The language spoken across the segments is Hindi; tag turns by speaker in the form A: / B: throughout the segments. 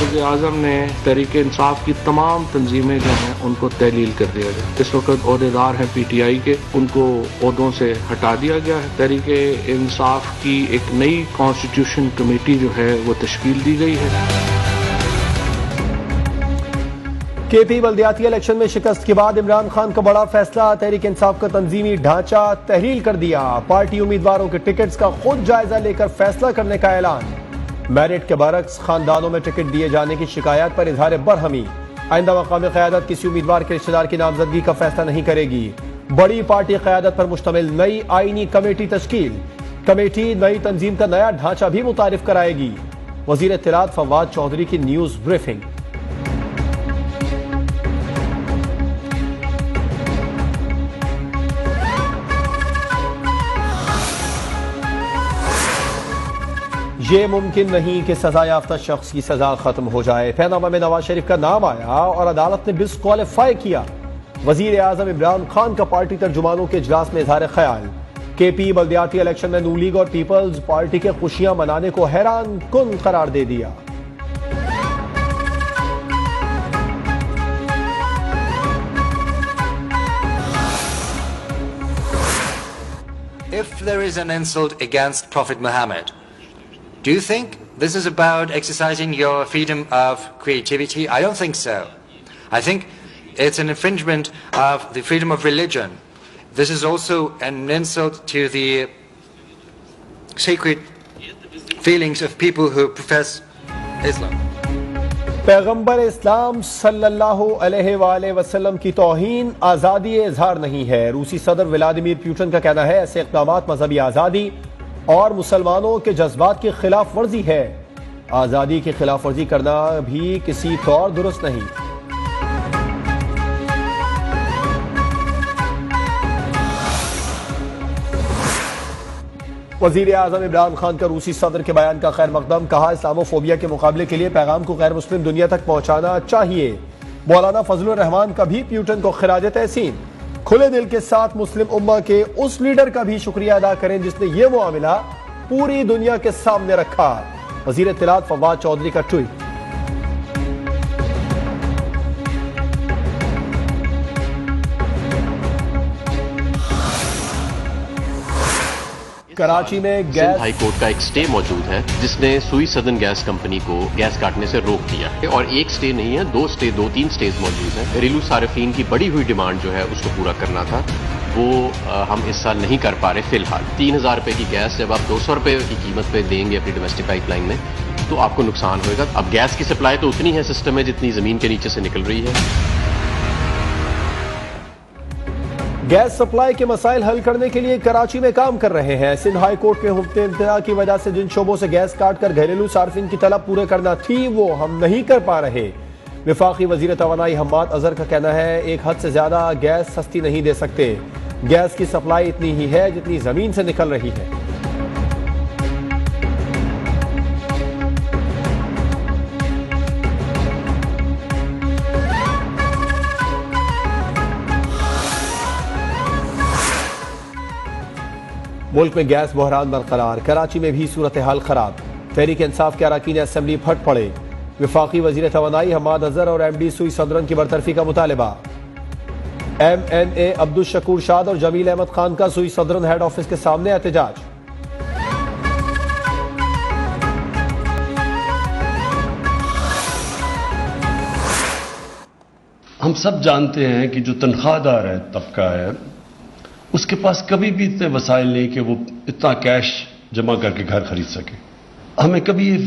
A: वज़ीर-ए-आज़म ने तहरीक इंसाफ की तमाम तंजीमें जो हैं उनको तहलील कर दिया गया। इस वक्त ओहदेदार हैं PTI के, उनको ओहदों से हटा दिया गया है। तहरीक इंसाफ की एक नई कॉन्स्टिट्यूशन कमेटी जो है वो तश्कील दी गई है।
B: KP बल्दियाती इलेक्शन में शिकस्त के बाद इमरान खान का बड़ा फैसला, तहरीक इंसाफ का तंजीमी ढांचा तहलील कर दिया। पार्टी उम्मीदवारों के टिकट्स का खुद जायजा लेकर फैसला करने का ऐलान। मेरिट के बरक्स खानदानों में टिकट दिए जाने की शिकायत पर इजहार बरहमी। आइंदा मकामी क़यादत किसी उम्मीदवार के रिश्तेदार की नामजदगी का फैसला नहीं करेगी। बड़ी पार्टी क़यादत पर मुश्तमिल नई आईनी कमेटी तश्कील। कमेटी नई तंजीम का नया ढांचा भी मुतारिफ कराएगी। वज़ीर इत्तलात फवाद चौधरी की न्यूज ब्रीफिंग। ये मुमकिन नहीं कि सजा याफ्ता शख्स की सजा खत्म हो जाए। फैनामा में नवाज शरीफ का नाम आया और अदालत ने डिस्क्वालीफाई किया। वजीर आजम इमरान खान का पार्टी तर्जुमानों के इजलास में इजहार ख्याल। KP बल्दियाती इलेक्शन में नून लीग और पीपल्स पार्टी के खुशियां मनाने को हैरान कुन करार दे दिया।
C: If there is an insult against Prophet Muhammad, do you think this is about exercising your freedom of creativity? I don't think so. I think it's an infringement of the freedom of religion. This is also an insult to the sacred feelings of people who profess Islam.
B: पैगंबर इस्लाम सल्लल्लाहु अलैहि वसल्लम की तौहीन आज़ादी इजहार नहीं है। रूसी सदर व्लादिमीर पुतिन का कहना है ऐसे इक़दामात मजहबी आज़ादी और मुसलमानों के जज्बात की खिलाफ वर्जी है। आज़ादी की खिलाफ वर्जी करना भी किसी तौर दुरुस्त नहीं। वज़ीर आज़म इमरान खान का रूसी सदर के बयान का खैर मकदम। कहा इस्लामोफोबिया के मुकाबले के लिए पैगाम को गैर मुस्लिम दुनिया तक पहुंचाना चाहिए। मौलाना फजलुर रहमान का भी पुतिन को खिराज तहसीन। खुले दिल के साथ मुस्लिम उम्मा के उस लीडर का भी शुक्रिया अदा करें जिसने ये मामला पूरी दुनिया के सामने रखा। वज़ीर इत्तलात फवाद चौधरी का ट्वीट। कराची में गैस
D: हाई कोर्ट का एक स्टे मौजूद है जिसने सुई सदर्न गैस कंपनी को गैस काटने से रोक दिया है और एक स्टे नहीं है, दो तीन स्टेज मौजूद है। घरेलू सार्फिन की बढ़ी हुई डिमांड जो है उसको पूरा करना था, वो हम इस साल नहीं कर पा रहे। फिलहाल 3000 रुपए की गैस जब आप 200 रुपए की कीमत पे देंगे अपनी डोमेस्टिक पाइपलाइन में तो आपको नुकसान होगा। अब गैस की सप्लाई तो उतनी है सिस्टम में जितनी जमीन के नीचे से निकल रही है।
B: गैस सप्लाई के मसाइल हल करने के लिए कराची में काम कर रहे हैं। सिंध हाई कोर्ट के हुक्म इम्तिना की वजह से जिन शोबों से गैस काट कर घरेलू सार्फिन की तलब पूरे करना थी वो हम नहीं कर पा रहे। वफाकी वजीर तवानाई हम्माद अजहर का कहना है एक हद से ज्यादा गैस सस्ती नहीं दे सकते। गैस की सप्लाई इतनी ही है जितनी जमीन से निकल रही है। मुल्क में गैस बहरान बरकरार। कराची में भी सूरत हाल खराब। तहरीक इंसाफ के अरकान असम्बली फट पड़े। वफाकी वजीर तवानाई हम्माद अजहर और MD सुई सदरन की बरतरफी का मुतालबा। MNA अब्दुल शकूर शाद और जमील अहमद खान का सुई सदरन हेड ऑफिस के सामने एहतजाज।
E: हम सब जानते हैं कि जो तनख्वाहदार है तबका है उसके पास कभी भी इतने वसाइल नहीं कि वो इतना कैश जमा करके घर खरीद सके। हमें कभी ये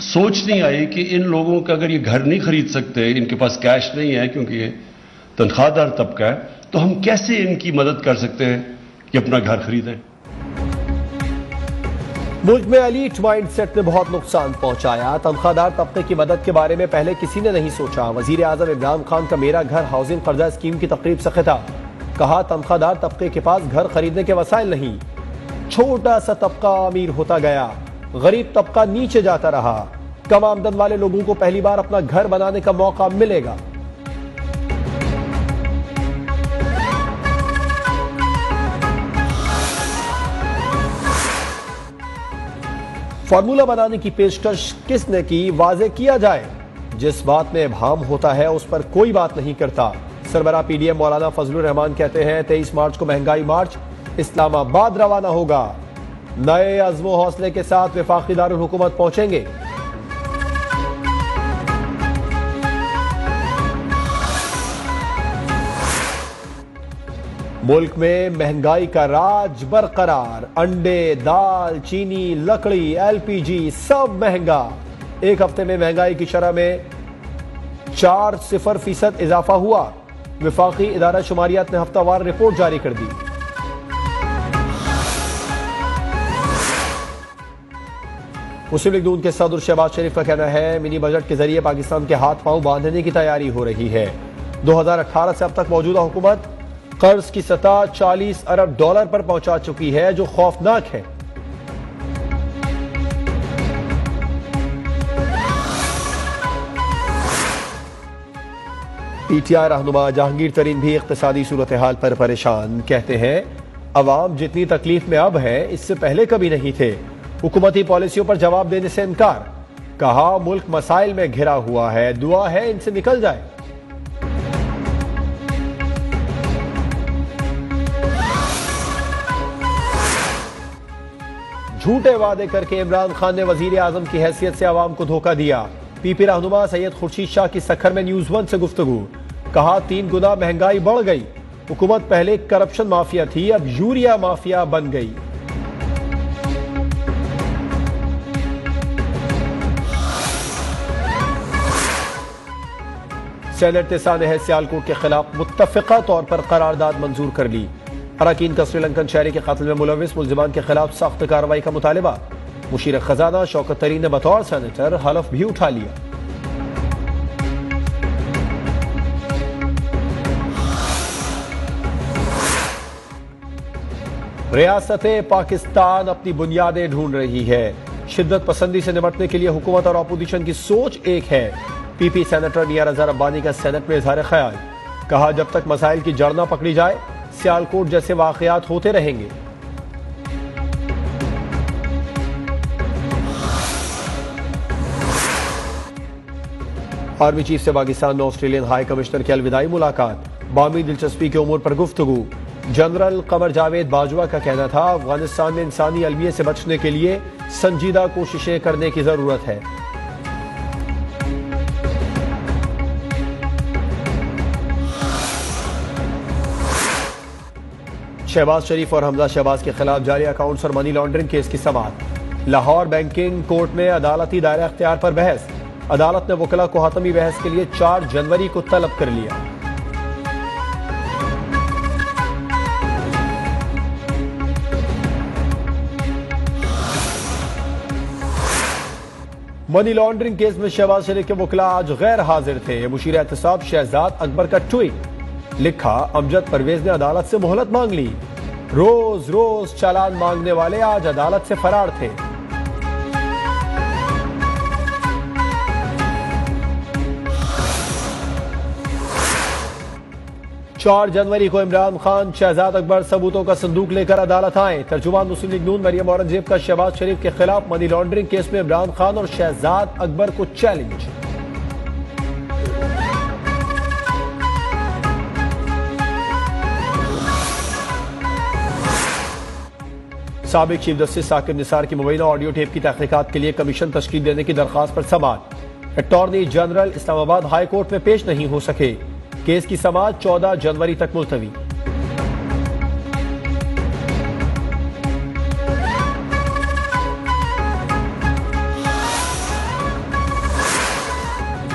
E: सोच नहीं आई कि इन लोगों का अगर ये घर नहीं खरीद सकते, इनके पास कैश नहीं है क्योंकि ये तनख्वाहदार तबका है, तो हम कैसे इनकी मदद कर सकते हैं कि अपना घर खरीदें।
B: मुल्क में एलीट माइंडसेट ने बहुत नुकसान पहुंचाया। तनख्वाहदार तबके की मदद के बारे में पहले किसी ने नहीं सोचा। वजीर आजम इमरान खान का मेरा घर हाउसिंग कर्जा स्कीम की तकरीब से खिताब। कहा तनख्वाहदार तबके के पास घर खरीदने के वसाइल नहीं। छोटा सा तबका अमीर होता गया, गरीब तबका नीचे जाता रहा। कम आमदन वाले लोगों को पहली बार अपना घर बनाने का मौका मिलेगा। फार्मूला बनाने की पेशकश किसने की, वाजे किया जाए। जिस बात में इब्हाम होता है उस पर कोई बात नहीं करता। सरबराह पीडीएम मौलाना फजलुर रहमान कहते हैं 23 मार्च को महंगाई मार्च इस्लामाबाद रवाना होगा। नए अज़्मो हौसले के साथ वफाकी दारुल हुकूमत पहुंचेंगे। मुल्क में महंगाई का राज बरकरार। अंडे, दाल, चीनी, लकड़ी, एलपीजी सब महंगा। एक हफ्ते में महंगाई की शरह में 4% इजाफा हुआ। वफाकी इदारा शुमारियात ने हफ्तावार रिपोर्ट जारी कर दी। मुस्लिम लीग नून के सदर शहबाज शरीफ का कहना है मिनी बजट के जरिए पाकिस्तान के हाथ पांव बांधने की तैयारी हो रही है। 2018 से अब तक मौजूदा हुकूमत कर्ज की सतह $40 अरब पर पहुंचा चुकी है, जो खौफनाक है। पीटीआई रहनुमा जहांगीर तरीन भी इक्तिसादी सूरत हाल पर परेशान। कहते हैं अवाम जितनी तकलीफ में अब है इससे पहले कभी नहीं थे। हुकूमती पॉलिसियों पर जवाब देने से इनकार। कहा मुल्क मसाइल में घिरा हुआ है, दुआ है इनसे निकल जाए। झूठे वादे करके इमरान खान ने वजीर आजम की हैसियत से आवाम को धोखा दिया। पीपी रहनुमा सैयद खुर्शीद शाह की सखर में न्यूज़ 1 से गुफ्तगू। कहा 3 गुना महंगाई बढ़ गई। हुकूमत पहले करप्शन माफिया थी, अब यूरिया माफिया बन गई। सेनेट तेसा ने सियालकोट के खिलाफ मुत्तफिका तौर पर करारदाद मंजूर कर ली। अरकान का श्रीलंकन शहरी के कत्ल में मुलविस मुल्जिमान के खिलाफ सख्त कार्रवाई का मुतालिबा। मुशीर खजाना शौकत तरीन ने बतौर सेनेटर हलफ भी उठा लिया। रियासत पाकिस्तान अपनी बुनियादें ढूंढ रही है। शिद्दत पसंदी से निपटने के लिए हुकूमत और अपोजिशन की सोच एक है। पीपी सेनेटर नियार अजहर अब्बानी का सेनेट में इजहार ख्याल। कहा जब तक मसाइल की जड़ न पकड़ी जाए सियालकोट जैसे वाकयात होते रहेंगे। आर्मी चीफ से पाकिस्तान में ऑस्ट्रेलियन हाई कमिश्नर की अलविदाई मुलाकात। बामी दिलचस्पी के उमूर पर गुफ्तगू। जनरल कमर जावेद बाजवा का कहना था अफगानिस्तान में इंसानी अलमियत से बचने के लिए संजीदा कोशिशें करने की जरूरत है। शहबाज शरीफ और हमजा शहबाज के खिलाफ जारी अकाउंट्स और मनी लॉन्ड्रिंग केस की समाअत। लाहौर बैंकिंग कोर्ट में अदालती दायरा इख्तियार पर बहस। अदालत ने वकला को हतमी बहस के लिए 4 जनवरी को तलब कर लिया। मनी लॉन्ड्रिंग केस में शहबाज शरीफ के वकला आज गैर हाजिर थे। मुशीर एहतसाब शहजाद अकबर का ट्वीट। लिखा अमजद परवेज ने अदालत से मोहलत मांग ली। रोज रोज चालान मांगने वाले आज अदालत से फरार थे। चार जनवरी को इमरान खान शहजाद अकबर सबूतों का संदूक लेकर अदालत आए। तर्जुमान मुस्लिम लीग नून मरियम औरंगजेब का शहबाज शरीफ के खिलाफ मनी लॉन्ड्रिंग केस में इमरान खान और शहजाद अकबर को चैलेंज। साबिक चीफ जस्टिस साकिब निसार की मुबैना ऑडियो टेप की तहकीकात के लिए कमीशन तश्कील देने की दरखास्त पर समाअत। Attorney general Islamabad high court में पेश नहीं हो सके। केस की समाअत 14 जनवरी तक मुलतवी।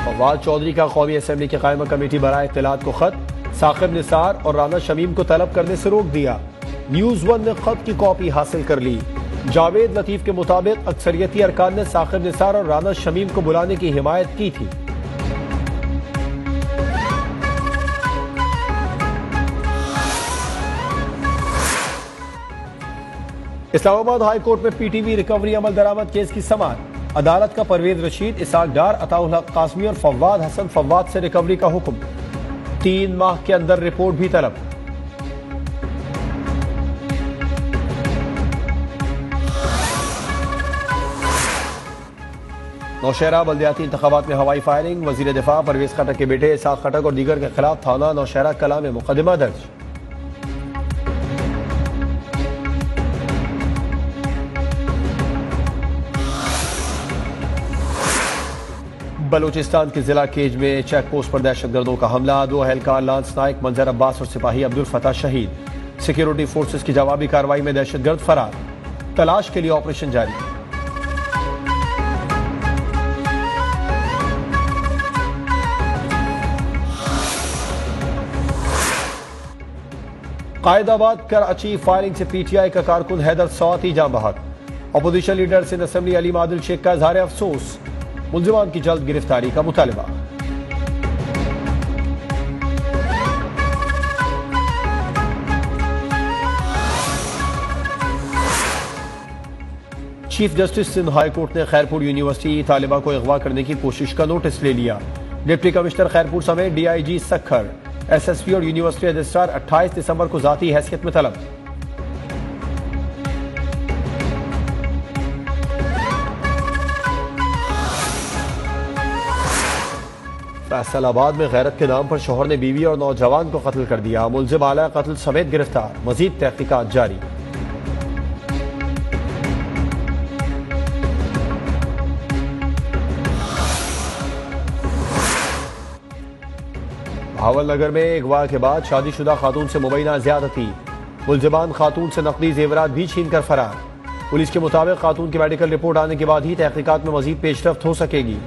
B: फवाद चौधरी का कौमी असेंबली की कायमा कमेटी बराए इत्तलात को खत। साकिब निसार और राना शमीम को तलब करने से रोक दिया। न्यूज़ 1 ने खत की कॉपी हासिल कर ली। जावेद लतीफ के मुताबिक अक्सरियती अरकान ने साकिब निसार और राना शमीम को बुलाने की हिमायत की थी। इस्लामाबाद हाई कोर्ट में पीटीवी रिकवरी अमल दरामद केस की समाअत। अदालत का परवेज रशीद, इसाक डार, अताउल हक कासमी और फवाद हसन फवाद से रिकवरी का हुक्म। 3 माह के अंदर रिपोर्ट भी तलब। नौशहरा बल्दियाती इंतखाबात में हवाई फायरिंग, वजीर दिफा परवेज खटक के बेटे इसाक खटक और दीगर के खिलाफ थाना नौशहरा कला में मुकदमा दर्ज। बलूचिस्तान के जिला केज में चेक पोस्ट पर दहशतगर्दों का हमला, 2 एहलकार लांस नाइक मंजर अब्बास और सिपाही अब्दुल फतह शहीद। सिक्योरिटी फोर्सेस की जवाबी कार्रवाई में दहशतगर्द फरार, तलाश के लिए ऑपरेशन जारी। कायदाबाद कराची फायरिंग से पीटीआई का कारकुन हैदर सौती जाँ बहक। Opposition leader Sindh assembly Ali मादिल शेख का इजहार अफसोस, मुलजिमान की जल्द गिरफ्तारी का मुतालबा। Chief justice Sindh high court ने खैरपुर यूनिवर्सिटी तालिबा को अगवा करने की कोशिश का नोटिस ले लिया। डिप्टी कमिश्नर खैरपुर समेत डीआईजी सखर, एसएसपी और यूनिवर्सिटी रजिस्ट्रार 28 दिसंबर को जाती हैसियत में तलब। फैसलाबाद में गैरत के नाम पर शौहर ने बीवी और नौजवान को कत्ल कर दिया, मुलजिम आला कत्ल समेत गिरफ्तार, मजीद तहकीकात जारी। भावलनगर में अगवा के बाद शादीशुदा खातून से मुबैना ज्यादती, मुलजिमान खातून से नकदी जेवरात भी छीन कर फरार। पुलिस के मुताबिक खातून की मेडिकल रिपोर्ट आने के बाद ही तहकीकात में मजीद पेशरफ्त हो सकेगी।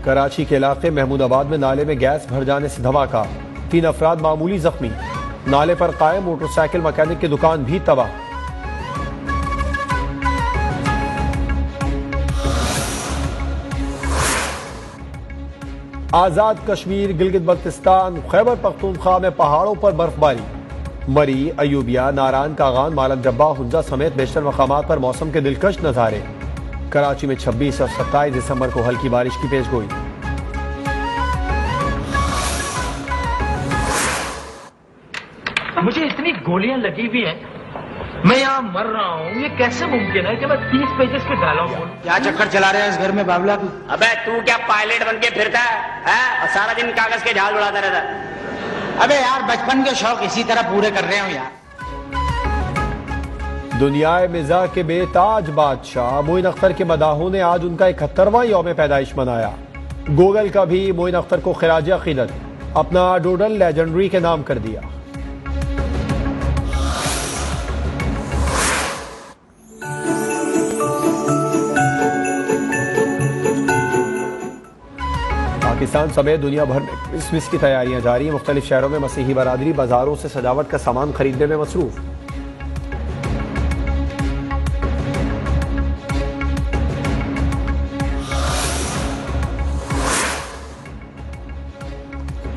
B: कराची के इलाके महमूदाबाद में नाले में गैस भर जाने से धमाका, 3 अफराद मामूली जख्मी। नाले पर कायम मोटरसाइकिल मैकेनिक की दुकान भी तबाह। आजाद कश्मीर, गिलगित बल्तिस्तान, खैबर पख्तूनख्वा में पहाड़ों पर बर्फबारी। मरी, अयूबिया, नारायण कागान, मालम जब्बा, हुंजा समेत बेशतर मकामात पर मौसम के दिलकश नजारे। कराची में 26 और 27 दिसंबर को हल्की बारिश की पेशगोई।
F: मुझे इतनी गोलियां लगी हुई हैं, मैं यहाँ मर रहा हूँ, ये कैसे मुमकिन है कि मैं 30 पेजेस के डायलॉग बोलूं?
G: क्या चक्कर चला रहे हैं इस घर में बाबला?
H: अबे तू क्या पायलट बन के फिरता है? और सारा दिन कागज के झाल उड़ाता रहता है।
G: अबे यार बचपन के शौक इसी तरह पूरे कर रहे हो यार।
B: दुनियाए मिज़ाह के बेताज बादशाह मोइन अख्तर के मदाहों ने आज उनका 71वां यौम पैदाइश मनाया। गूगल का भी मोइन अख्तर को खिराज अकीदत अपना डोडल लेजेंडरी के नाम कर दिया। पाकिस्तान समेत दुनिया भर में क्रिसमस की तैयारियां जारी। मुख्तलिफ शहरों में मसीही बरादरी बाजारों से सजावट का सामान खरीदने में मसरूफ।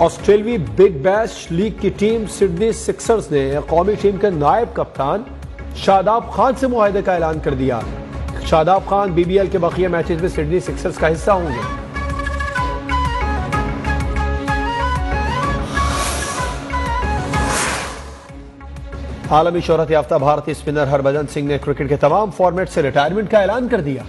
B: ऑस्ट्रेलियाई बिग बैश लीग की टीम सिडनी सिक्सर्स ने कौमी टीम के नायब कप्तान शादाब खान से मुआहदे का ऐलान कर दिया। शादाब खान बीबीएल के बकिया मैचेस में सिडनी सिक्सर्स का हिस्सा होंगे। आलमी शोहरत याफ्ता भारतीय स्पिनर हरभजन सिंह ने क्रिकेट के तमाम फॉर्मेट से रिटायरमेंट का ऐलान कर दिया।